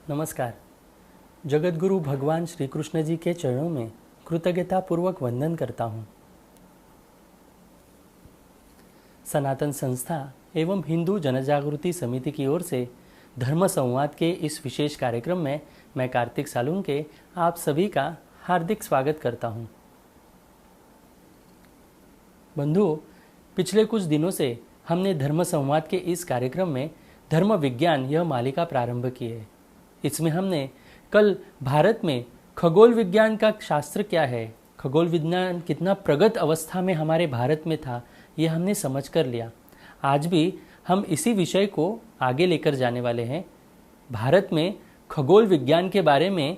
नमस्कार। जगतगुरु भगवान श्री कृष्ण जी के चरणों में कृतज्ञता पूर्वक वंदन करता हूँ। सनातन संस्था एवं हिंदू जनजागृति समिति की ओर से धर्म संवाद के इस विशेष कार्यक्रम में मैं कार्तिक सालुंके आप सभी का हार्दिक स्वागत करता हूँ। बंधुओं, पिछले कुछ दिनों से हमने धर्म संवाद के इस कार्यक्रम में धर्म विज्ञान यह मालिका प्रारंभ की है। इसमें हमने कल भारत में खगोल विज्ञान का शास्त्र क्या है, खगोल विज्ञान कितना प्रगत अवस्था में हमारे भारत में था, यह हमने समझ कर लिया। आज भी हम इसी विषय को आगे लेकर जाने वाले हैं। भारत में खगोल विज्ञान के बारे में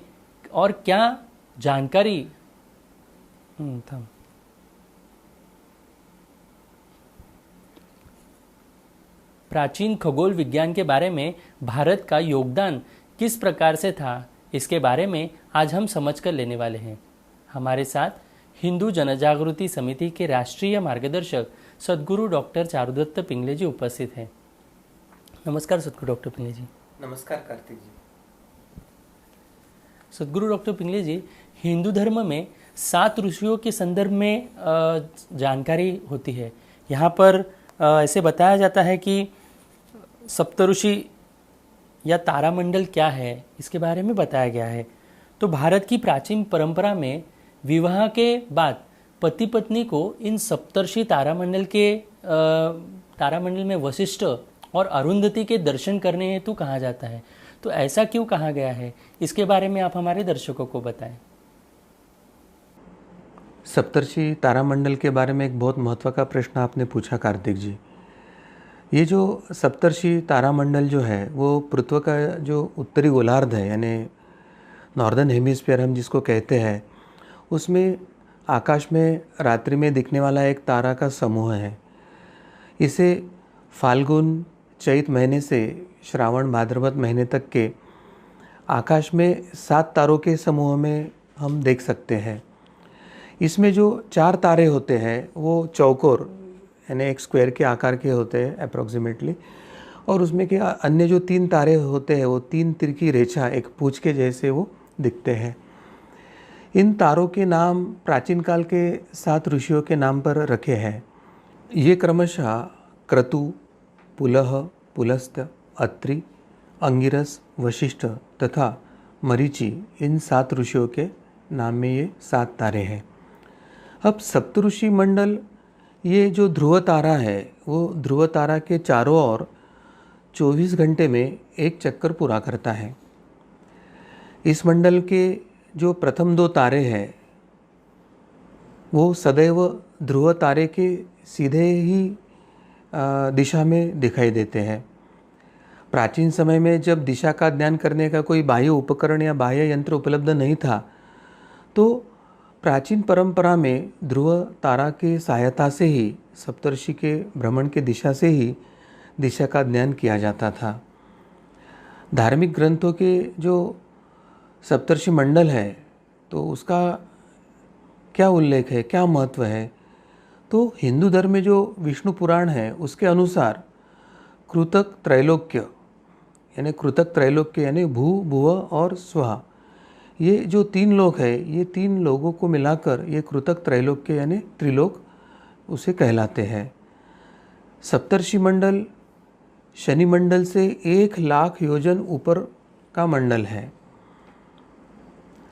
और क्या जानकारी प्राचीन खगोल विज्ञान के बारे में भारत का योगदान किस प्रकार से था, इसके बारे में आज हम समझ कर लेने वाले हैं। हमारे साथ हिंदू जनजागृति समिति के राष्ट्रीय मार्गदर्शक सद्गुरु डॉक्टर चारुदत्त पिंगले जी उपस्थित हैं। नमस्कार सद्गुरु डॉक्टर पिंगले जी। नमस्कार कार्तिक जी। सद्गुरु डॉक्टर पिंगले जी, हिंदू धर्म में 7 ऋषियों के संदर्भ में जानकारी होती है। यहाँ पर ऐसे बताया जाता है कि सप्तऋषि या तारामंडल क्या है, इसके बारे में बताया गया है। तो भारत की प्राचीन परंपरा में विवाह के बाद पति पत्नी को इन सप्तर्षि तारामंडल में वशिष्ठ और अरुंधति के दर्शन करने हेतु कहा जाता है। तो ऐसा क्यों कहा गया है, इसके बारे में आप हमारे दर्शकों को बताएं। सप्तर्षि तारामंडल के बारे में एक बहुत महत्व का प्रश्न आपने पूछा कार्तिक जी। ये जो सप्तर्षि तारामंडल जो है वो पृथ्वी का जो उत्तरी गोलार्ध है, यानी नॉर्दर्न हेमिस्फीयर हम जिसको कहते हैं, उसमें आकाश में रात्रि में दिखने वाला एक तारा का समूह है। इसे फाल्गुन चैत महीने से श्रावण भाद्रपद महीने तक के आकाश में 7 तारों के समूह में हम देख सकते हैं। इसमें जो 4 तारे होते हैं वो चौकोर यानी एक स्क्वायर के आकार के होते हैं अप्रॉक्सीमेटली, और उसमें के अन्य जो 3 तारे होते हैं वो 3 तिरकी रेखा एक पूंछ के जैसे वो दिखते हैं। इन तारों के नाम प्राचीन काल के 7 ऋषियों के नाम पर रखे हैं। ये क्रमशः क्रतु, पुलह, पुलस्त्य, अत्रि, अंगिरस, वशिष्ठ तथा मरीचि, इन 7 ऋषियों के नाम में ये 7 तारे हैं। अब सप्तऋषि मंडल, ये जो ध्रुव तारा है वो ध्रुव तारा के चारों ओर 24 घंटे में एक चक्कर पूरा करता है। इस मंडल के जो प्रथम 2 तारे हैं वो सदैव ध्रुव तारे के सीधे ही दिशा में दिखाई देते हैं। प्राचीन समय में जब दिशा का ज्ञान करने का कोई बाह्य उपकरण या बाह्य यंत्र उपलब्ध नहीं था, तो प्राचीन परंपरा में ध्रुव तारा की सहायता से ही सप्तर्षि के भ्रमण के दिशा से ही दिशा का ज्ञान किया जाता था। धार्मिक ग्रंथों के जो सप्तर्षि मंडल है तो उसका क्या उल्लेख है, क्या महत्व है, तो हिंदू धर्म में जो विष्णु पुराण है उसके अनुसार कृतक त्रैलोक्य यानी भू, भुव और स्वः, ये जो 3 लोक है, ये 3 लोगों को मिलाकर ये कृतक त्रैलोक्य यानी त्रिलोक उसे कहलाते हैं। सप्तर्षि मंडल शनि मंडल से 1 लाख योजन ऊपर का मंडल है।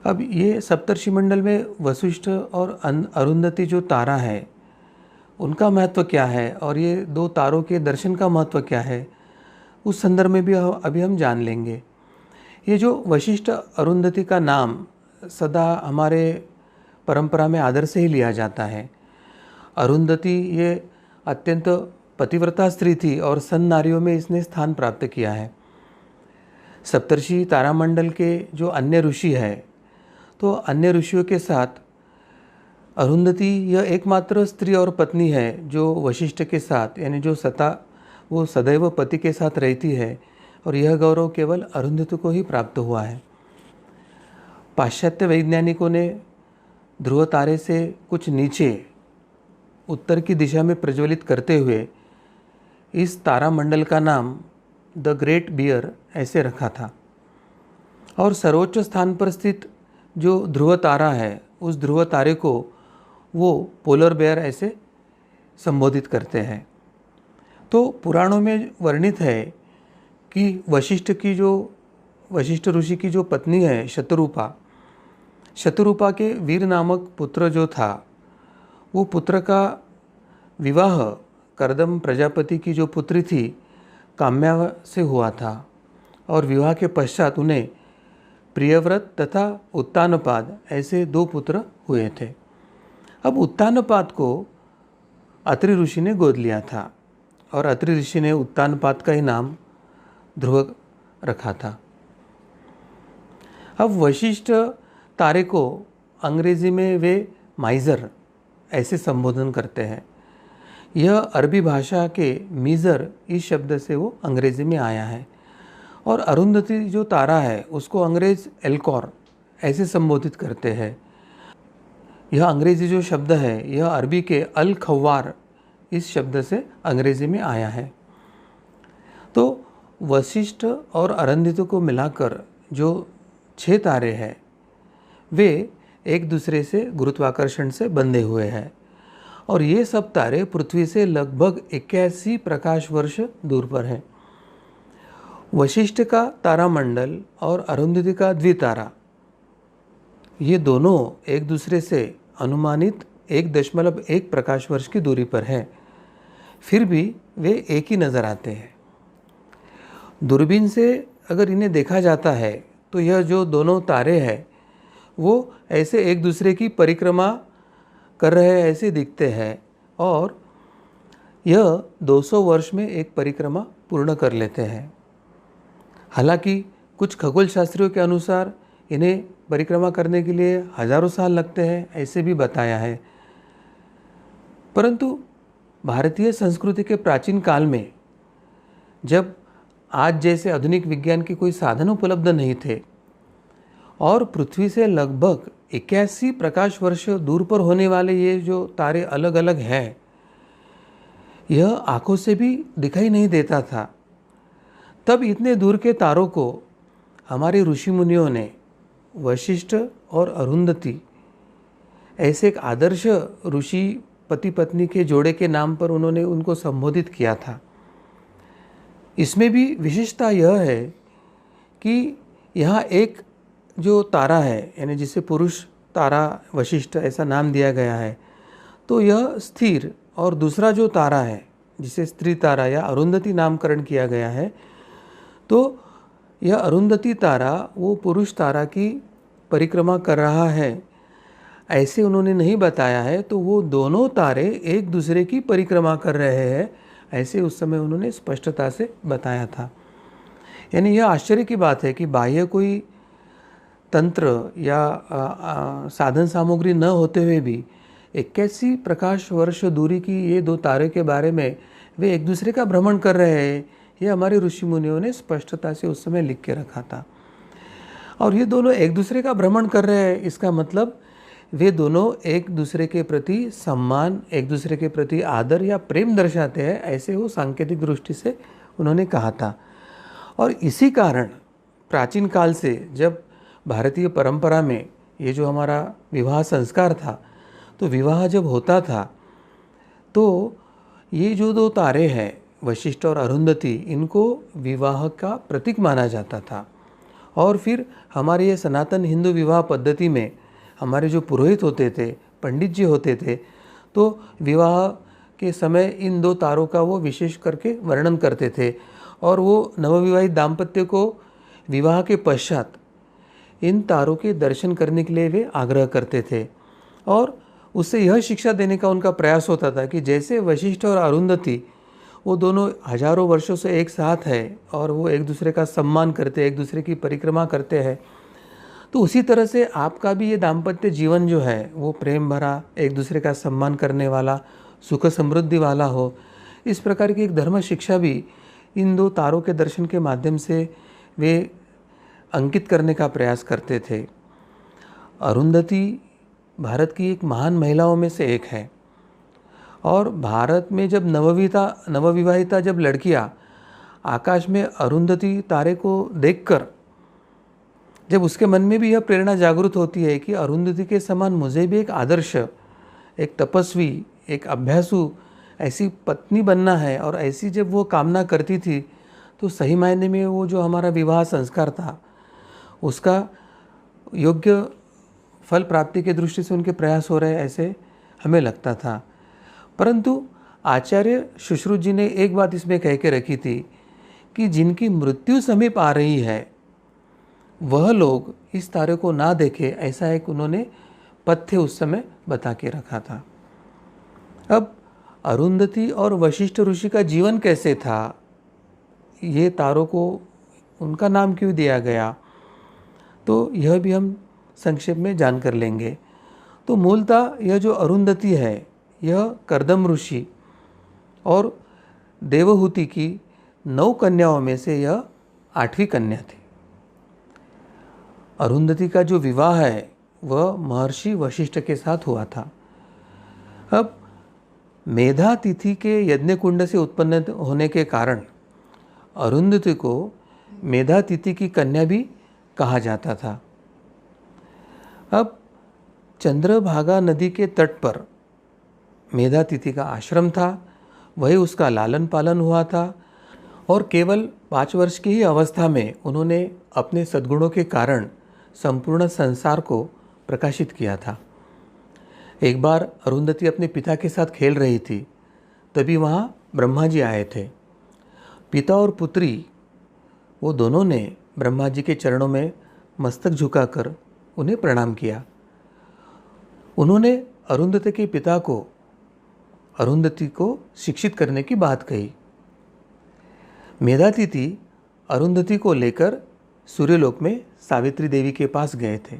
अब ये सप्तर्षि मंडल में वशिष्ठ और अरुंधति जो तारा है उनका महत्व क्या है और ये 2 तारों के दर्शन का महत्व क्या है, उस संदर्भ में भी अभी हम जान लेंगे। ये जो वशिष्ठ अरुंधति का नाम सदा हमारे परंपरा में आदर से ही लिया जाता है। अरुंधति ये अत्यंत पतिव्रता स्त्री थी और सन नारियों में इसने स्थान प्राप्त किया है। सप्तर्षि तारामंडल के जो अन्य ऋषि है, तो अन्य ऋषियों के साथ अरुंधति यह एकमात्र स्त्री और पत्नी है जो वशिष्ठ के साथ यानी जो वो सदैव पति के साथ रहती है, और यह गौरव केवल अरुंधति को ही प्राप्त हुआ है। पाश्चात्य वैज्ञानिकों ने ध्रुव तारे से कुछ नीचे उत्तर की दिशा में प्रज्वलित करते हुए इस तारामंडल का नाम द ग्रेट बियर ऐसे रखा था। और सर्वोच्च स्थान पर स्थित जो ध्रुव तारा है, उस ध्रुव तारे को वो पोलर बेयर ऐसे संबोधित करते हैं। तो पुराणों में वर्णित है कि वशिष्ठ ऋषि की जो पत्नी है शतरूपा के वीर नामक पुत्र जो था, वो पुत्र का विवाह कर्दम प्रजापति की जो पुत्री थी काम्या से हुआ था और विवाह के पश्चात उन्हें प्रियव्रत तथा उत्तानपाद ऐसे 2 पुत्र हुए थे। अब उत्तानपाद को अत्रि ऋषि ने गोद लिया था और अत्रि ऋषि ने उत्तानपाद का ही नाम ध्रुव रखा था। अब वशिष्ठ तारे को अंग्रेजी में वे माइजर ऐसे संबोधन करते हैं। यह अरबी भाषा के मीज़र इस शब्द से वो अंग्रेजी में आया है। और अरुंधति जो तारा है उसको अंग्रेज एल्कोर ऐसे संबोधित करते हैं। यह अंग्रेजी जो शब्द है यह अरबी के अल खव्वार इस शब्द से अंग्रेजी में आया है। तो वशिष्ठ और अरुंधति को मिलाकर जो 6 तारे हैं वे एक दूसरे से गुरुत्वाकर्षण से बंधे हुए हैं और ये सब तारे पृथ्वी से लगभग 81 प्रकाश वर्ष दूर पर हैं। वशिष्ठ का तारामंडल और अरुंधति का द्वितारा ये दोनों एक दूसरे से अनुमानित 1.1 प्रकाश वर्ष की दूरी पर हैं, फिर भी वे एक ही नज़र आते हैं। दूरबीन से अगर इन्हें देखा जाता है तो यह जो दोनों तारे हैं वो ऐसे एक दूसरे की परिक्रमा कर रहे ऐसे दिखते हैं और यह 200 वर्ष में एक परिक्रमा पूर्ण कर लेते हैं। हालांकि कुछ खगोल शास्त्रियों के अनुसार इन्हें परिक्रमा करने के लिए हजारों साल लगते हैं ऐसे भी बताया है। परंतु भारतीय संस्कृति के प्राचीन काल में जब आज जैसे आधुनिक विज्ञान के कोई साधन उपलब्ध नहीं थे और पृथ्वी से लगभग 81 प्रकाश वर्ष दूर पर होने वाले ये जो तारे अलग अलग हैं, यह आंखों से भी दिखाई नहीं देता था। तब इतने दूर के तारों को हमारे ऋषि मुनियों ने वशिष्ठ और अरुंधति ऐसे एक आदर्श ऋषि पति पत्नी के जोड़े के नाम पर उन्होंने उनको संबोधित किया था। इसमें भी विशेषता यह है कि यहाँ एक जो तारा है यानी जिसे पुरुष तारा वशिष्ठ ऐसा नाम दिया गया है, तो यह स्थिर और दूसरा जो तारा है जिसे स्त्री तारा या अरुंधति नामकरण किया गया है, तो यह अरुंधति तारा वो पुरुष तारा की परिक्रमा कर रहा है ऐसे उन्होंने नहीं बताया है। तो वो दोनों तारे एक दूसरे की परिक्रमा कर रहे हैं ऐसे उस समय उन्होंने स्पष्टता से बताया था। यानी यह आश्चर्य की बात है कि बाह्य कोई तंत्र या साधन सामग्री न होते हुए भी 81 प्रकाश वर्ष दूरी की ये 2 तारे के बारे में वे एक दूसरे का भ्रमण कर रहे हैं, ये हमारे ऋषि मुनियों ने स्पष्टता से उस समय लिख के रखा था। और ये दोनों एक दूसरे का भ्रमण कर रहे हैं, इसका मतलब वे दोनों एक दूसरे के प्रति सम्मान, एक दूसरे के प्रति आदर या प्रेम दर्शाते हैं ऐसे वो सांकेतिक दृष्टि से उन्होंने कहा था। और इसी कारण प्राचीन काल से जब भारतीय परंपरा में ये जो हमारा विवाह संस्कार था, तो विवाह जब होता था तो ये जो 2 तारे हैं वशिष्ठ और अरुंधति, इनको विवाह का प्रतीक माना जाता था। और फिर हमारे ये सनातन हिंदू विवाह पद्धति में हमारे जो पुरोहित होते थे, पंडित जी होते थे, तो विवाह के समय इन 2 तारों का वो विशेष करके वर्णन करते थे और वो नवविवाहित दाम्पत्य को विवाह के पश्चात इन तारों के दर्शन करने के लिए वे आग्रह करते थे। और उससे यह शिक्षा देने का उनका प्रयास होता था कि जैसे वशिष्ठ और अरुंधति वो दोनों हजारों वर्षों से एक साथ है और वो एक दूसरे का सम्मान करते, एक दूसरे की परिक्रमा करते हैं, तो उसी तरह से आपका भी ये दाम्पत्य जीवन जो है वो प्रेम भरा, एक दूसरे का सम्मान करने वाला, सुख समृद्धि वाला हो। इस प्रकार की एक धर्म शिक्षा भी इन 2 तारों के दर्शन के माध्यम से वे अंकित करने का प्रयास करते थे। अरुंधति भारत की एक महान महिलाओं में से एक है और भारत में जब नवविवाहिता जब लड़कियां आकाश में अरुंधति तारे को देखकर जब उसके मन में भी यह प्रेरणा जागृत होती है कि अरुंधति के समान मुझे भी एक आदर्श, एक तपस्वी, एक अभ्यासु ऐसी पत्नी बनना है, और ऐसी जब वो कामना करती थी तो सही मायने में वो जो हमारा विवाह संस्कार था उसका योग्य फल प्राप्ति के दृष्टि से उनके प्रयास हो रहे ऐसे हमें लगता था। परंतु आचार्य सुश्रुत जी ने एक बात इसमें कह के रखी थी कि जिनकी मृत्यु समीप आ रही है वह लोग इस तारे को ना देखे, ऐसा एक उन्होंने पथ्य उस समय बता के रखा था। अब अरुंधति और वशिष्ठ ऋषि का जीवन कैसे था, ये तारों को उनका नाम क्यों दिया गया, तो यह भी हम संक्षेप में जानकर लेंगे। तो मूलतः यह जो अरुंधति है यह कर्दम ऋषि और देवहूति की 9 कन्याओं में से यह 8वीं कन्या थी। अरुंधति का जो विवाह है वह महर्षि वशिष्ठ के साथ हुआ था। अब मेधा तिथि के यज्ञ कुंड से उत्पन्न होने के कारण अरुंधति को मेधा तिथि की कन्या भी कहा जाता था। अब चंद्रभागा नदी के तट पर मेधा तिथि का आश्रम था, वही उसका लालन पालन हुआ था, और केवल 5 वर्ष की ही अवस्था में उन्होंने अपने सद्गुणों के कारण संपूर्ण संसार को प्रकाशित किया था। एक बार अरुंधति अपने पिता के साथ खेल रही थी, तभी वहाँ ब्रह्मा जी आए थे। पिता और पुत्री वो दोनों ने ब्रह्मा जी के चरणों में मस्तक झुकाकर उन्हें प्रणाम किया। उन्होंने अरुंधति के पिता को अरुंधति को शिक्षित करने की बात कही। मेधातिथि अरुंधति को लेकर सूर्यलोक में सावित्री देवी के पास गए थे।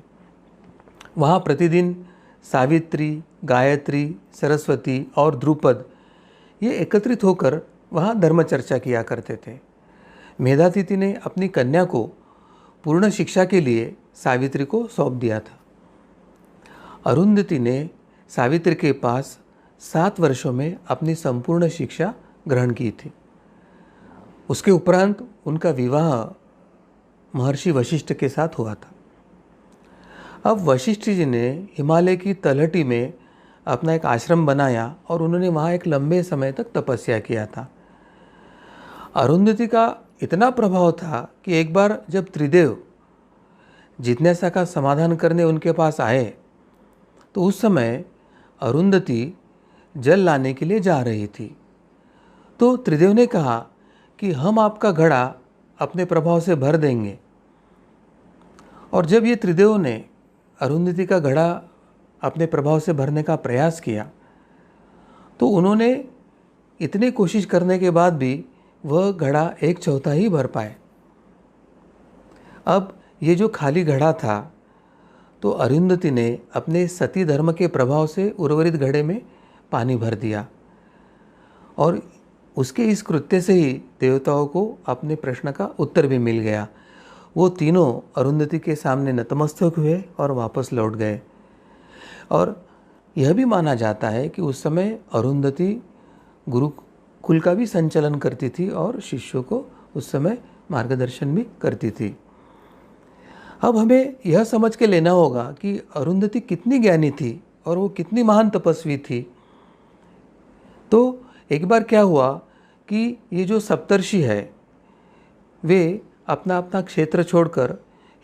वहाँ प्रतिदिन सावित्री, गायत्री, सरस्वती और द्रुपद ये एकत्रित होकर वहाँ धर्म चर्चा किया करते थे। मेधातिथि ने अपनी कन्या को पूर्ण शिक्षा के लिए सावित्री को सौंप दिया था। अरुंधति ने सावित्री के पास 7 वर्षों में अपनी संपूर्ण शिक्षा ग्रहण की थी। उसके उपरांत उनका विवाह महर्षि वशिष्ठ के साथ हुआ था। अब वशिष्ठ जी ने हिमालय की तलहटी में अपना एक आश्रम बनाया और उन्होंने वहाँ एक लंबे समय तक तपस्या किया था। अरुंधति का इतना प्रभाव था कि एक बार जब त्रिदेव जिज्ञासा का समाधान करने उनके पास आए तो उस समय अरुंधति जल लाने के लिए जा रही थी। तो त्रिदेव ने कहा कि हम आपका घड़ा अपने प्रभाव से भर देंगे। और जब ये त्रिदेव ने अरुंधति का घड़ा अपने प्रभाव से भरने का प्रयास किया तो उन्होंने इतनी कोशिश करने के बाद भी वह घड़ा 1/4 ही भर पाए। अब ये जो खाली घड़ा था तो अरुंधति ने अपने सती धर्म के प्रभाव से उर्वरित घड़े में पानी भर दिया, और उसके इस कृत्य से ही देवताओं को अपने प्रश्न का उत्तर भी मिल गया। वो तीनों अरुंधति के सामने नतमस्तक हुए और वापस लौट गए। और यह भी माना जाता है कि उस समय अरुंधति गुरुकुल का भी संचालन करती थी और शिष्यों को उस समय मार्गदर्शन भी करती थी। अब हमें यह समझ के लेना होगा कि अरुंधति कितनी ज्ञानी थी और वो कितनी महान तपस्वी थी। तो एक बार क्या हुआ कि ये जो सप्तर्षि है वे अपना अपना क्षेत्र छोड़कर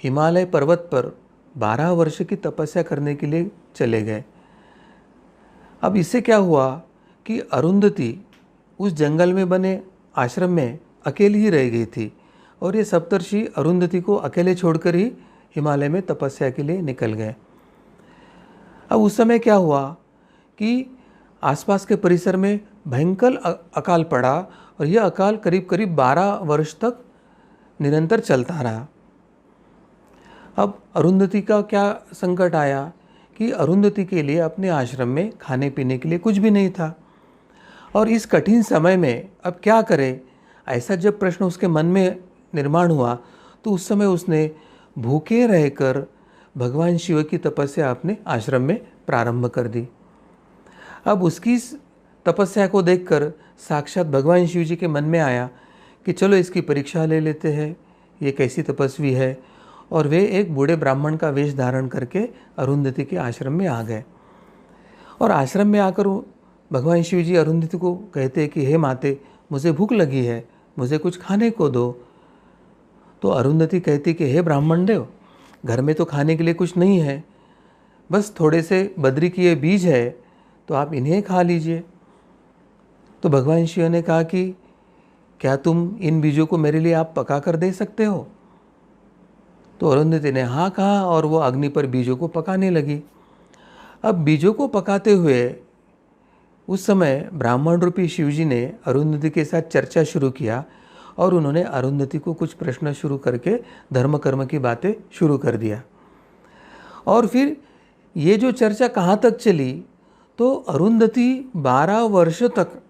हिमालय पर्वत पर 12 वर्ष की तपस्या करने के लिए चले गए। अब इससे क्या हुआ कि अरुंधति उस जंगल में बने आश्रम में अकेली ही रह गई थी और ये सप्तर्षि अरुंधति को अकेले छोड़कर ही हिमालय में तपस्या के लिए निकल गए। अब उस समय क्या हुआ कि आसपास के परिसर में भयंकर अकाल पड़ा और यह अकाल करीब करीब 12 वर्ष तक निरंतर चलता रहा। अब अरुंधति का क्या संकट आया कि अरुंधति के लिए अपने आश्रम में खाने पीने के लिए कुछ भी नहीं था, और इस कठिन समय में अब क्या करे, ऐसा जब प्रश्न उसके मन में निर्माण हुआ तो उस समय उसने भूखे रहकर भगवान शिव की तपस्या अपने आश्रम में प्रारंभ कर दी। अब उसकी इस तपस्या को देखकर साक्षात भगवान शिव जी के मन में आया कि चलो इसकी परीक्षा ले लेते हैं, ये कैसी तपस्वी है और वे एक बूढ़े ब्राह्मण का वेश धारण करके अरुंधति के आश्रम में आ गए। और आश्रम में आकर भगवान शिव जी अरुंधति को कहते कि हे माते, मुझे भूख लगी है, मुझे कुछ खाने को दो। तो अरुंधति कहती कि हे ब्राह्मण देव, घर में तो खाने के लिए कुछ नहीं है, बस थोड़े से बद्री के ये बीज है, तो आप इन्हें खा लीजिए। तो भगवान शिव ने कहा कि क्या तुम इन बीजों को मेरे लिए आप पका कर दे सकते हो? तो अरुंधति ने हाँ कहा और वो अग्नि पर बीजों को पकाने लगी। अब बीजों को पकाते हुए उस समय ब्राह्मण रूपी शिवजी ने अरुंधति के साथ चर्चा शुरू किया और उन्होंने अरुंधति को कुछ प्रश्न शुरू करके धर्म कर्म की बातें शुरू कर दिया। और फिर ये जो चर्चा कहाँ तक चली, तो अरुंधति 12 वर्ष तक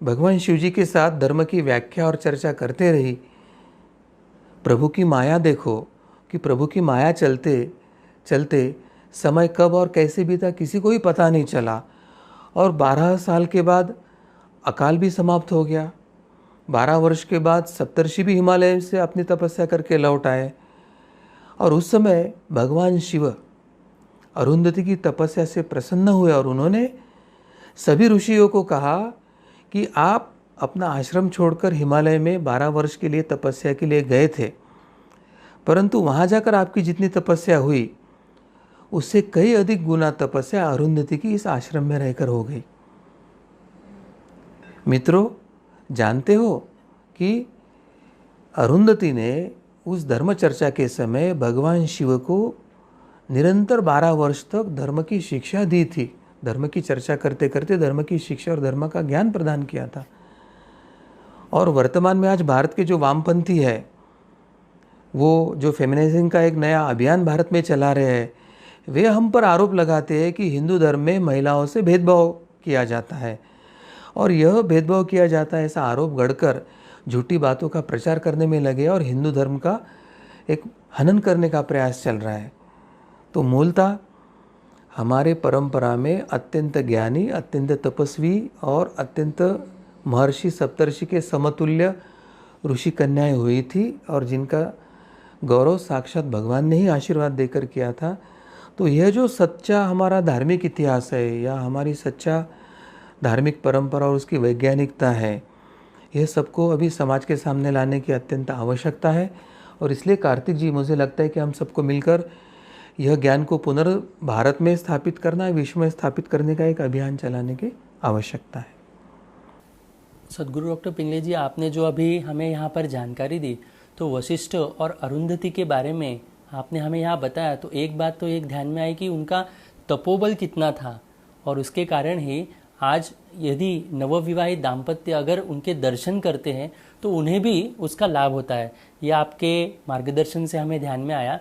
भगवान शिवजी के साथ धर्म की व्याख्या और चर्चा करते रही। प्रभु की माया देखो कि प्रभु की माया चलते चलते समय कब और कैसे बीता किसी को ही पता नहीं चला। और 12 साल के बाद अकाल भी समाप्त हो गया। 12 वर्ष के बाद सप्तर्षि भी हिमालय से अपनी तपस्या करके लौट आए। और उस समय भगवान शिव अरुंधति की तपस्या से प्रसन्न हुए और उन्होंने सभी ऋषियों को कहा कि आप अपना आश्रम छोड़कर हिमालय में 12 वर्ष के लिए तपस्या के लिए गए थे, परंतु वहाँ जाकर आपकी जितनी तपस्या हुई उससे कई अधिक गुना तपस्या अरुंधति की इस आश्रम में रहकर हो गई। मित्रों, जानते हो कि अरुंधति ने उस धर्म चर्चा के समय भगवान शिव को निरंतर 12 वर्ष तक धर्म की शिक्षा दी थी। धर्म की चर्चा करते करते धर्म की शिक्षा और धर्म का ज्ञान प्रदान किया था। और वर्तमान में आज भारत के जो वामपंथी है, वो जो फेमिनिज्म का एक नया अभियान भारत में चला रहे हैं, वे हम पर आरोप लगाते हैं कि हिंदू धर्म में महिलाओं से भेदभाव किया जाता है। और यह भेदभाव किया जाता है ऐसा आरोप गढ़कर झूठी बातों का प्रचार करने में लगे और हिंदू धर्म का एक हनन करने का प्रयास चल रहा है। तो मूलतः हमारे परंपरा में अत्यंत ज्ञानी, अत्यंत तपस्वी और अत्यंत महर्षि सप्तर्षि के समतुल्य ऋषि कन्याएं हुई थी और जिनका गौरव साक्षात भगवान ने ही आशीर्वाद देकर किया था। तो यह जो सच्चा हमारा धार्मिक इतिहास है या हमारी सच्चा धार्मिक परंपरा और उसकी वैज्ञानिकता है, यह सबको अभी समाज के सामने लाने की अत्यंत आवश्यकता है। और इसलिए कार्तिक जी, मुझे लगता है कि हम सबको मिलकर यह ज्ञान को भारत में स्थापित करना, विश्व में स्थापित करने का एक अभियान चलाने की आवश्यकता है। सदगुरु डॉक्टर पिंगले जी, आपने जो अभी हमें यहाँ पर जानकारी दी, तो वशिष्ठ और अरुंधति के बारे में आपने हमें यहाँ बताया, तो एक बात तो एक ध्यान में आई कि उनका तपोबल कितना था और उसके कारण ही आज यदि नवविवाहित दाम्पत्य अगर उनके दर्शन करते हैं तो उन्हें भी उसका लाभ होता है। यह आपके मार्गदर्शन से हमें ध्यान में आया।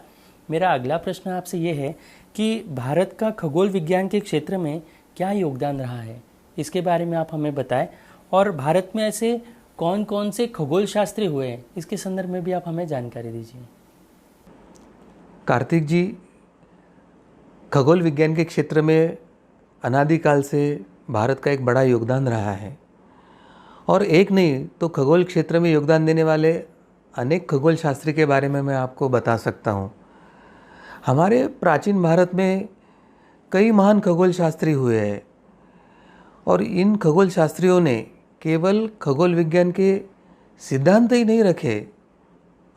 मेरा अगला प्रश्न आपसे ये है कि भारत का खगोल विज्ञान के क्षेत्र में क्या योगदान रहा है, इसके बारे में आप हमें बताएं। और भारत में ऐसे कौन कौन से खगोल शास्त्री हुए हैं, इसके संदर्भ में भी आप हमें जानकारी दीजिए। कार्तिक जी, खगोल विज्ञान के क्षेत्र में अनादिकाल से भारत का एक बड़ा योगदान रहा है। और एक नहीं तो खगोल क्षेत्र में योगदान देने वाले अनेक खगोल शास्त्री के बारे में मैं आपको बता सकता हूँ। हमारे प्राचीन भारत में कई महान खगोल शास्त्री हुए हैं और इन खगोल शास्त्रियों ने केवल खगोल विज्ञान के सिद्धांत ही नहीं रखे,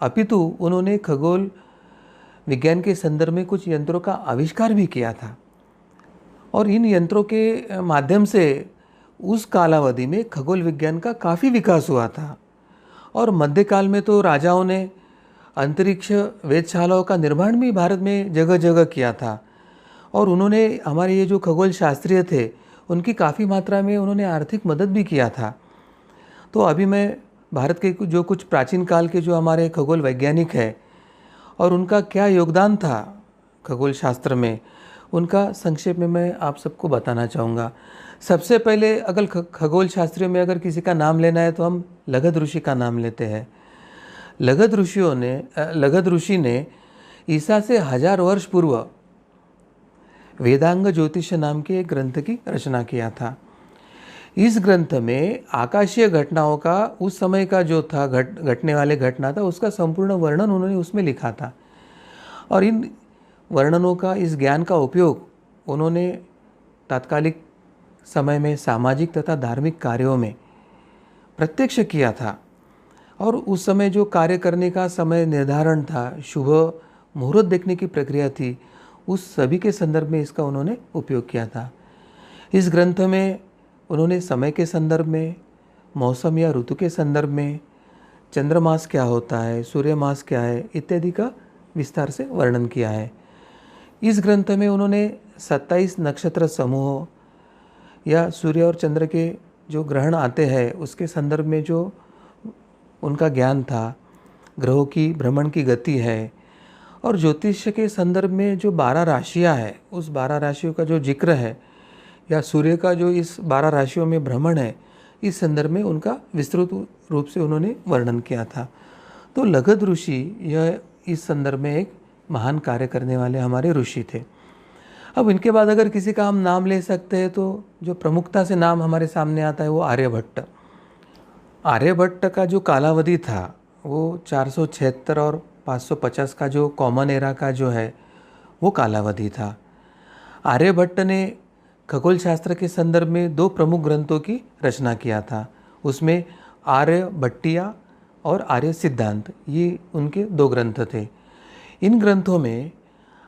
अपितु उन्होंने खगोल विज्ञान के संदर्भ में कुछ यंत्रों का आविष्कार भी किया था। और इन यंत्रों के माध्यम से उस कालावधि में खगोल विज्ञान का काफ़ी विकास हुआ था। और मध्यकाल में तो राजाओं ने अंतरिक्ष वेधशालाओं का निर्माण भी भारत में जगह जगह किया था। और उन्होंने हमारे ये जो खगोल शास्त्रीय थे उनकी काफ़ी मात्रा में उन्होंने आर्थिक मदद भी किया था। तो अभी मैं भारत के जो कुछ प्राचीन काल के जो हमारे खगोल वैज्ञानिक हैं और उनका क्या योगदान था खगोल शास्त्र में, उनका संक्षेप में मैं आप सबको बताना चाहूँगा। सबसे पहले अगर खगोल शास्त्रियों में अगर किसी का नाम लेना है तो हम लगध ऋषि का नाम लेते हैं। लगध ऋषि ने ईसा से 1000 वर्ष पूर्व वेदांग ज्योतिष नाम के एक ग्रंथ की रचना किया था। इस ग्रंथ में आकाशीय घटनाओं का उस समय का जो था घटने वाले घटना था उसका संपूर्ण वर्णन उन्होंने उसमें लिखा था। और इन वर्णनों का, इस ज्ञान का उपयोग उन्होंने तात्कालिक समय में सामाजिक तथा धार्मिक कार्यों में प्रत्यक्ष किया था। और उस समय जो कार्य करने का समय निर्धारण था, शुभ मुहूर्त देखने की प्रक्रिया थी, उस सभी के संदर्भ में इसका उन्होंने उपयोग किया था। इस ग्रंथ में उन्होंने समय के संदर्भ में, मौसम या ऋतु के संदर्भ में, चंद्रमास क्या होता है, सूर्यमास क्या है इत्यादि का विस्तार से वर्णन किया है। इस ग्रंथ में उन्होंने 27 नक्षत्र समूहों या सूर्य और चंद्र के जो ग्रहण आते हैं उसके संदर्भ में जो उनका ज्ञान था, ग्रहों की भ्रमण की गति है, और ज्योतिष के संदर्भ में जो 12 राशियां हैं उस 12 राशियों का जो जिक्र है, या सूर्य का जो इस 12 राशियों में भ्रमण है, इस संदर्भ में उनका विस्तृत रूप से उन्होंने वर्णन किया था। तो लगध ऋषि यह इस संदर्भ में एक महान कार्य करने वाले हमारे ऋषि थे। अब इनके बाद अगर किसी का हम नाम ले सकते हैं तो जो प्रमुखता से नाम हमारे सामने आता है वो आर्यभट्ट। आर्यभट्ट का जो कालावधि था वो 476 और 550 का जो कॉमन एरा का जो है वो कालावधि था। आर्यभट्ट ने खगोल शास्त्र के संदर्भ में 2 प्रमुख ग्रंथों की रचना किया था। उसमें आर्यभट्टिया और आर्य सिद्धांत, ये उनके 2 ग्रंथ थे। इन ग्रंथों में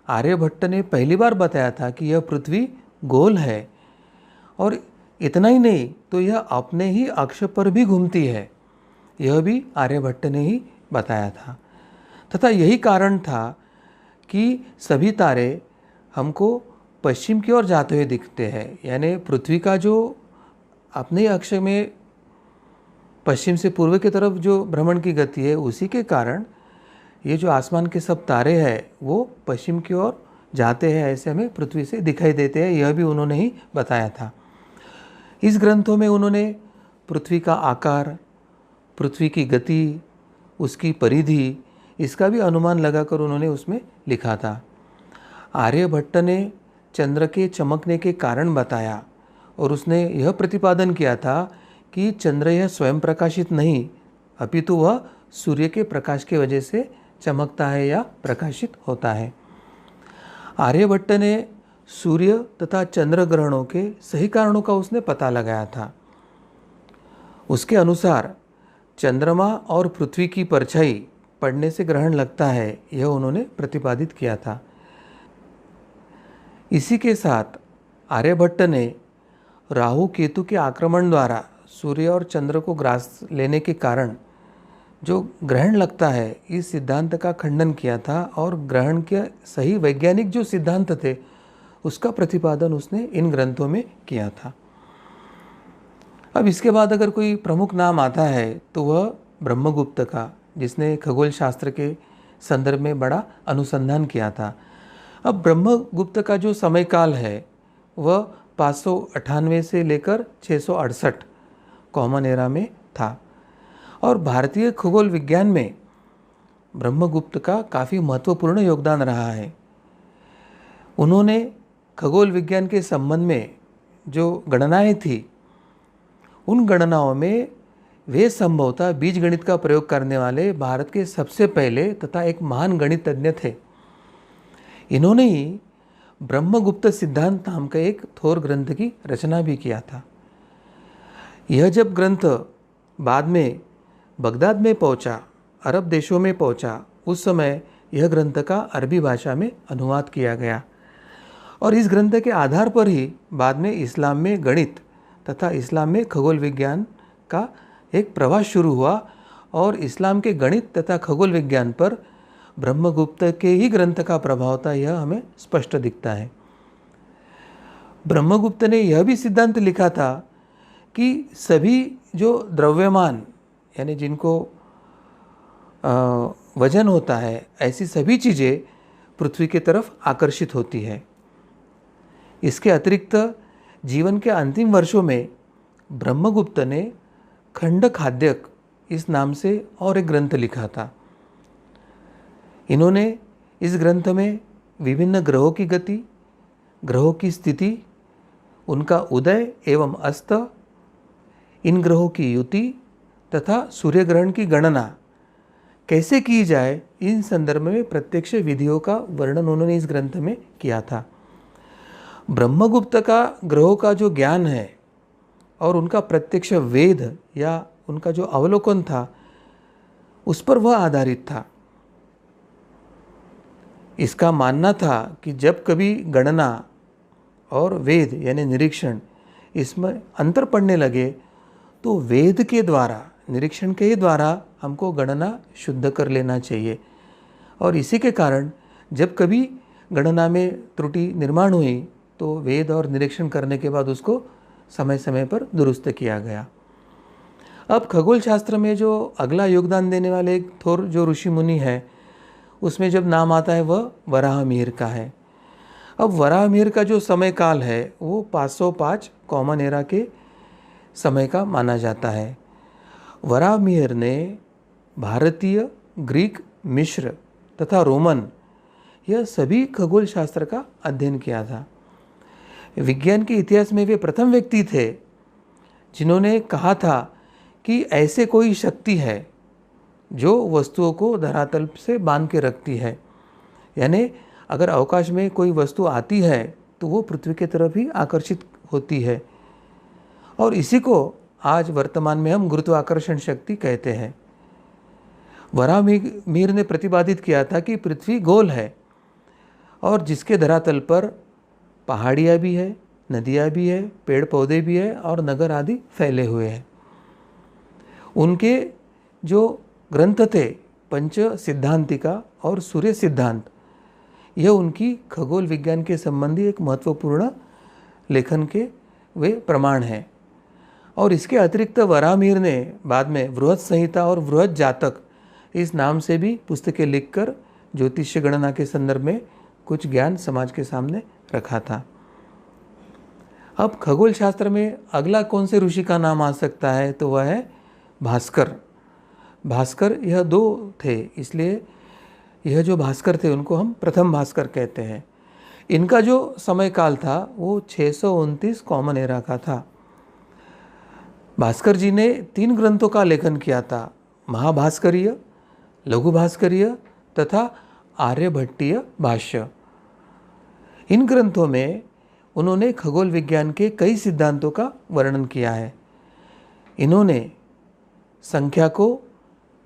आर्यभट्ट ने पहली बार बताया था कि यह पृथ्वी गोल है, और इतना ही नहीं तो यह अपने ही अक्ष पर भी घूमती है, यह भी आर्यभट्ट ने ही बताया था। तथा यही कारण था कि सभी तारे हमको पश्चिम की ओर जाते हुए दिखते हैं, यानी पृथ्वी का जो अपने अक्ष में पश्चिम से पूर्व की तरफ जो भ्रमण की गति है, उसी के कारण ये जो आसमान के सब तारे हैं वो पश्चिम की ओर जाते हैं, ऐसे हमें पृथ्वी से दिखाई देते हैं, यह भी उन्होंने ही बताया था। इस ग्रंथों में उन्होंने पृथ्वी का आकार, पृथ्वी की गति, उसकी परिधि, इसका भी अनुमान लगाकर उन्होंने उसमें लिखा था। आर्यभट्ट ने चंद्र के चमकने के कारण बताया, और उसने यह प्रतिपादन किया था कि चंद्र यह स्वयं प्रकाशित नहीं, अपितु वह सूर्य के प्रकाश की वजह से चमकता है या प्रकाशित होता है। आर्यभट्ट ने सूर्य तथा चंद्र ग्रहणों के सही कारणों का उसने पता लगाया था। उसके अनुसार चंद्रमा और पृथ्वी की परछाई पड़ने से ग्रहण लगता है, यह उन्होंने प्रतिपादित किया था। इसी के साथ आर्यभट्ट ने राहु केतु के आक्रमण द्वारा सूर्य और चंद्र को ग्रास लेने के कारण जो ग्रहण लगता है, इस सिद्धांत का खंडन किया था, और ग्रहण के सही वैज्ञानिक जो सिद्धांत थे उसका प्रतिपादन उसने इन ग्रंथों में किया था। अब इसके बाद अगर कोई प्रमुख नाम आता है तो वह ब्रह्मगुप्त का, जिसने खगोल शास्त्र के संदर्भ में बड़ा अनुसंधान किया था। अब ब्रह्मगुप्त का जो समय काल है वह 598 से लेकर 668 कॉमन एरा में था, और भारतीय खगोल विज्ञान में ब्रह्मगुप्त का काफ़ी महत्वपूर्ण योगदान रहा है। उन्होंने खगोल विज्ञान के संबंध में जो गणनाएं थी, उन गणनाओं में वे संभवतः बीजगणित का प्रयोग करने वाले भारत के सबसे पहले तथा एक महान गणितज्ञ थे। इन्होंने ही ब्रह्मगुप्त सिद्धांत नाम का एक थोर ग्रंथ की रचना भी किया था। यह जब ग्रंथ बाद में बगदाद में पहुंचा, अरब देशों में पहुंचा, उस समय यह ग्रंथ का अरबी भाषा में अनुवाद किया गया, और इस ग्रंथ के आधार पर ही बाद में इस्लाम में गणित तथा इस्लाम में खगोल विज्ञान का एक प्रवास शुरू हुआ, और इस्लाम के गणित तथा खगोल विज्ञान पर ब्रह्मगुप्त के ही ग्रंथ का प्रभाव था, यह हमें स्पष्ट दिखता है। ब्रह्मगुप्त ने यह भी सिद्धांत लिखा था कि सभी जो द्रव्यमान, यानी जिनको वजन होता है, ऐसी सभी चीज़ें पृथ्वी की तरफ आकर्षित होती है। इसके अतिरिक्त जीवन के अंतिम वर्षों में ब्रह्मगुप्त ने खंड खाद्यक इस नाम से और एक ग्रंथ लिखा था। इन्होंने इस ग्रंथ में विभिन्न ग्रहों की गति, ग्रहों की स्थिति, उनका उदय एवं अस्त, इन ग्रहों की युति तथा सूर्य ग्रहण की गणना, कैसे की जाए, इन संदर्भ में प्रत्यक्ष विधियों का वर्णन उन्होंने इस ग्रंथ में किया था। ब्रह्मगुप्त का ग्रहों का जो ज्ञान है और उनका प्रत्यक्ष वेद या उनका जो अवलोकन था, उस पर वह आधारित था। इसका मानना था कि जब कभी गणना और वेद यानी निरीक्षण इसमें अंतर पड़ने लगे, तो वेद के द्वारा, निरीक्षण के द्वारा हमको गणना शुद्ध कर लेना चाहिए। और इसी के कारण जब कभी गणना में त्रुटि निर्माण हुई, तो वेद और निरीक्षण करने के बाद उसको समय समय पर दुरुस्त किया गया। अब खगोल शास्त्र में जो अगला योगदान देने वाले एक थोर जो ऋषि मुनि है, उसमें जब नाम आता है वह वराहमिहिर का है। अब वराहमिहिर का जो समय काल है वो 505 कॉमन एरा के समय का माना जाता है। वराहमिहिर ने भारतीय, ग्रीक, मिश्र तथा रोमन यह सभी खगोल शास्त्र का अध्ययन किया था। विज्ञान के इतिहास में वे प्रथम व्यक्ति थे जिन्होंने कहा था कि ऐसे कोई शक्ति है जो वस्तुओं को धरातल से बांध के रखती है, यानी अगर अवकाश में कोई वस्तु आती है तो वो पृथ्वी की तरफ ही आकर्षित होती है, और इसी को आज वर्तमान में हम गुरुत्वाकर्षण शक्ति कहते हैं। वराहमिहिर ने प्रतिपादित किया था कि पृथ्वी गोल है और जिसके धरातल पर पहाड़ियाँ भी है, नदियाँ भी है, पेड़ पौधे भी है और नगर आदि फैले हुए हैं। उनके जो ग्रंथ थे पंच सिद्धांतिका और सूर्य सिद्धांत, यह उनकी खगोल विज्ञान के संबंधी एक महत्वपूर्ण लेखन के वे प्रमाण हैं। और इसके अतिरिक्त वराहमिहिर ने बाद में बृहत संहिता और बृहत जातक इस नाम से भी पुस्तकें लिखकर ज्योतिष्य गणना के संदर्भ में कुछ ज्ञान समाज के सामने रखा था। अब खगोल शास्त्र में अगला कौन से ऋषि का नाम आ सकता है, तो वह है भास्कर। भास्कर यह दो थे, इसलिए यह जो भास्कर थे उनको हम प्रथम भास्कर कहते हैं। इनका जो समय काल था वो 629 कॉमन एरा का था। भास्कर जी ने 3 ग्रंथों का लेखन किया था, महाभास्करीय, लघु भास्करीय तथा आर्यभट्टीय भाष्य। इन ग्रंथों में उन्होंने खगोल विज्ञान के कई सिद्धांतों का वर्णन किया है। इन्होंने संख्या को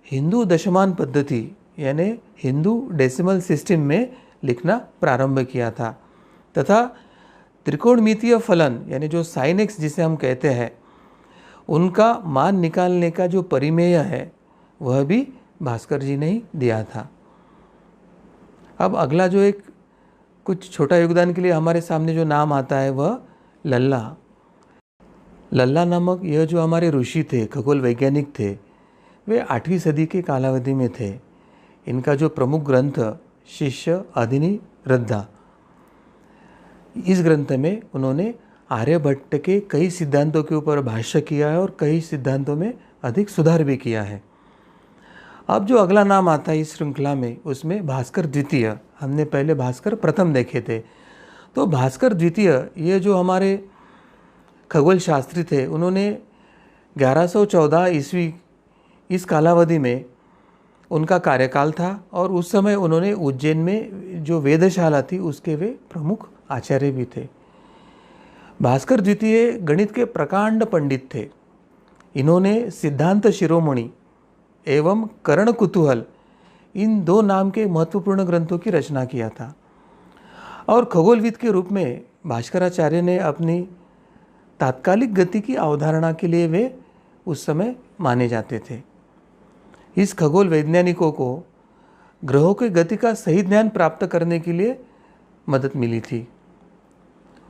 हिंदू दशमान पद्धति यानी हिंदू डेसिमल सिस्टम में लिखना प्रारंभ किया था तथा त्रिकोणमितीय फलन यानी जो साइन एक्स जिसे हम कहते हैं, उनका मान निकालने का जो परिमेय है वह भी भास्कर जी ने ही दिया था। अब अगला जो एक कुछ छोटा योगदान के लिए हमारे सामने जो नाम आता है वह लल्ला। लल्ला नामक यह जो हमारे ऋषि थे, खगोल वैज्ञानिक थे, वे 8वीं सदी के कालावधि में थे। इनका जो प्रमुख ग्रंथ शिष्य अधिनी रद्धा, इस ग्रंथ में उन्होंने आर्यभट्ट के कई सिद्धांतों के ऊपर भाष्य किया है और कई सिद्धांतों में अधिक सुधार भी किया है। अब जो अगला नाम आता है इस श्रृंखला में, उसमें भास्कर द्वितीय, हमने पहले भास्कर प्रथम देखे थे, तो भास्कर द्वितीय ये जो हमारे खगोल शास्त्री थे, उन्होंने 1114 ईस्वी इस कालावधि में उनका कार्यकाल था और उस समय उन्होंने उज्जैन में जो वेधशाला थी उसके वे प्रमुख आचार्य भी थे। भास्कर द्वितीय गणित के प्रकांड पंडित थे। इन्होंने सिद्धांत शिरोमणि एवं कर्ण कुतूहल इन 2 नाम के महत्वपूर्ण ग्रंथों की रचना किया था और खगोलविद के रूप में भास्कराचार्य ने अपनी तात्कालिक गति की अवधारणा के लिए वे उस समय माने जाते थे। इस खगोल वैज्ञानिकों को ग्रहों की गति का सही ज्ञान प्राप्त करने के लिए मदद मिली थी।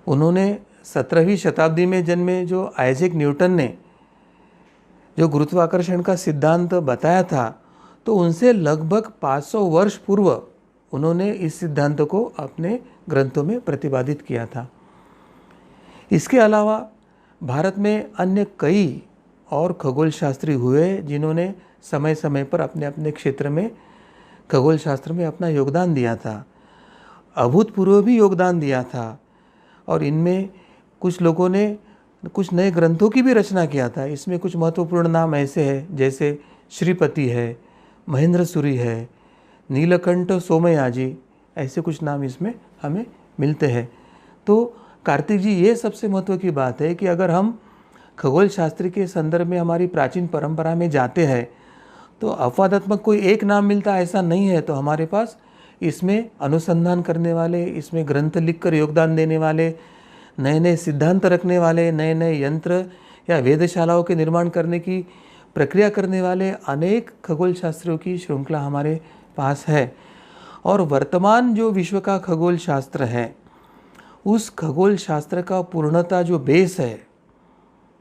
उन्होंने 17वीं शताब्दी में जन्मे जो आइजैक न्यूटन ने जो गुरुत्वाकर्षण का सिद्धांत बताया था, तो उनसे लगभग 500 वर्ष पूर्व उन्होंने इस सिद्धांत को अपने ग्रंथों में प्रतिपादित किया था। इसके अलावा भारत में अन्य कई और खगोल शास्त्री हुए जिन्होंने समय समय पर अपने अपने क्षेत्र में खगोल शास्त्र में अपना योगदान दिया था, अभूतपूर्व भी योगदान दिया था। और इनमें कुछ लोगों ने कुछ नए ग्रंथों की भी रचना किया था। इसमें कुछ महत्वपूर्ण नाम ऐसे हैं जैसे श्रीपति है, महेंद्र सूरी है, नीलकंठ सोमयाजी, ऐसे कुछ नाम इसमें हमें मिलते हैं। तो कार्तिक जी, ये सबसे महत्व की बात है कि अगर हम खगोल शास्त्र के संदर्भ में हमारी प्राचीन परंपरा में जाते हैं तो अपवादात्मक कोई एक नाम मिलता ऐसा नहीं है। तो हमारे पास इसमें अनुसंधान करने वाले, इसमें ग्रंथ लिखकर योगदान देने वाले, नए नए सिद्धांत रखने वाले, नए नए यंत्र या वेधशालाओं के निर्माण करने की प्रक्रिया करने वाले अनेक खगोल शास्त्रियों की श्रृंखला हमारे पास है। और वर्तमान जो विश्व का खगोल शास्त्र है, उस खगोल शास्त्र का पूर्णता जो बेस है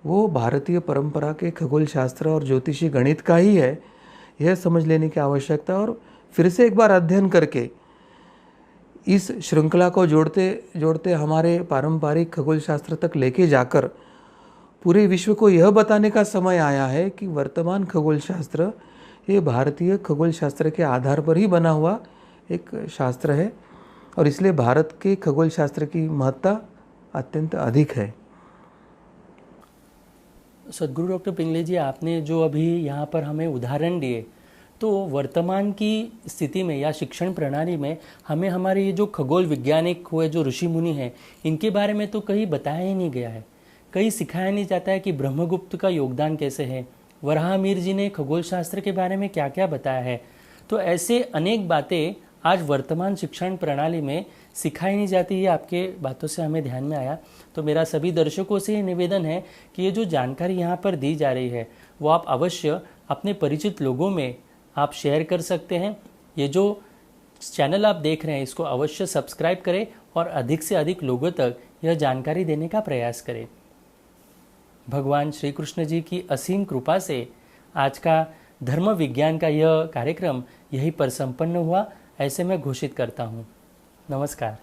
वो भारतीय परंपरा के खगोल शास्त्र और ज्योतिषी गणित का ही है। यह समझ लेने की आवश्यकता, और फिर से एक बार अध्ययन करके इस श्रृंखला को जोड़ते जोड़ते हमारे पारंपरिक खगोल शास्त्र तक लेके जाकर पूरे विश्व को यह बताने का समय आया है कि वर्तमान खगोल शास्त्र ये भारतीय खगोल शास्त्र के आधार पर ही बना हुआ एक शास्त्र है, और इसलिए भारत के खगोल शास्त्र की महत्ता अत्यंत अधिक है। सदगुरु डॉक्टर पिंगले जी, आपने जो अभी यहाँ पर हमें उदाहरण दिए, तो वर्तमान की स्थिति में या शिक्षण प्रणाली में हमें हमारे ये जो खगोल वैज्ञानिक हुए, जो ऋषि मुनि हैं, इनके बारे में तो कहीं बताया ही नहीं गया है। कहीं सिखाया नहीं जाता है कि ब्रह्मगुप्त का योगदान कैसे है, वराहमिहिर जी ने खगोल शास्त्र के बारे में क्या क्या बताया है। तो ऐसे अनेक बातें आज वर्तमान शिक्षण प्रणाली में सिखाई नहीं जाती, ये आपके बातों से हमें ध्यान में आया। तो मेरा सभी दर्शकों से निवेदन है कि ये जो जानकारी यहाँ पर दी जा रही है वो आप अवश्य अपने परिचित लोगों में आप शेयर कर सकते हैं। ये जो चैनल आप देख रहे हैं इसको अवश्य सब्सक्राइब करें और अधिक से अधिक लोगों तक यह जानकारी देने का प्रयास करें। भगवान श्री कृष्ण जी की असीम कृपा से आज का धर्म विज्ञान का यह कार्यक्रम यहीं पर संपन्न हुआ, ऐसे मैं घोषित करता हूँ। नमस्कार।